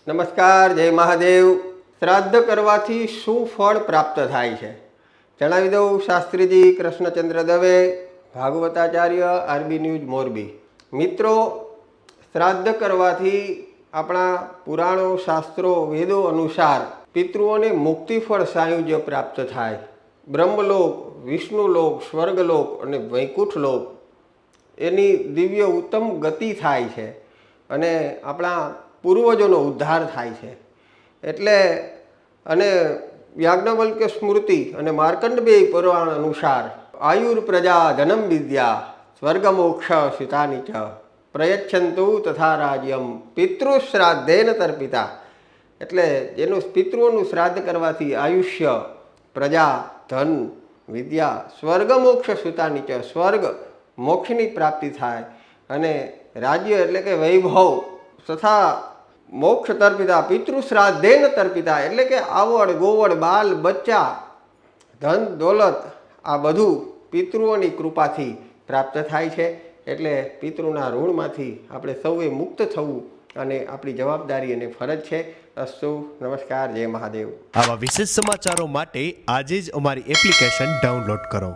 નમસ્કાર, જય મહાદેવ। શ્રાદ્ધ કરવાથી શું ફળ પ્રાપ્ત થાય છે જણાવી દઉં। શાસ્ત્રીજી કૃષ્ણચંદ્ર દવે, ભાગવતાચાર્ય, આરબી ન્યૂઝ મોરબી। મિત્રો, શ્રાદ્ધ કરવાથી આપણા પુરાણો, શાસ્ત્રો, વેદો અનુસાર પિતૃઓને મુક્તિફળ સાયુજ્ય પ્રાપ્ત થાય। બ્રહ્મલોક, વિષ્ણુલોક, સ્વર્ગલોક અને વૈકુંઠલોક એની દિવ્ય ઉત્તમ ગતિ થાય છે અને આપણા પૂર્વજોનો ઉદ્ધાર થાય છે। એટલે અને યાજ્ઞવલ્ક્ય સ્મૃતિ અને માર્કંડેય પુરાણ અનુસાર આયુર પ્રજા ધનમ વિદ્યા સ્વર્ગમોક્ષ સુતાની ચ પ્રયચ્છંતુ તથા રાજ્યમ પિતૃશ્રાદ્ધેન તર્પિતા। એટલે જેનું પિતૃઓનું શ્રાદ્ધ કરવાથી આયુષ્ય, પ્રજા, ધન, વિદ્યા, સ્વર્ગમોક્ષ સુતાની ચ સ્વર્ગ મોક્ષની પ્રાપ્તિ થાય અને રાજ્ય એટલે કે વૈભવ તથા મોક્ષ તર્પિતા પિતૃશ્રાદ્ધેન તર્પિતા એટલે કે આવડ ગોવડ બાલ બચ્ચા ધન દોલત આ બધું પિતૃઓની કૃપાથી પ્રાપ્ત થાય છે। એટલે પિતૃના ઋણમાંથી આપણે સૌએ મુક્ત થવું અને આપણી જવાબદારી અને ફરજ છે। અસ્તુ, નમસ્કાર, જય મહાદેવ। આવા વિશેષ સમાચારો માટે આજે જ અમારી એપ્લિકેશન ડાઉનલોડ કરો।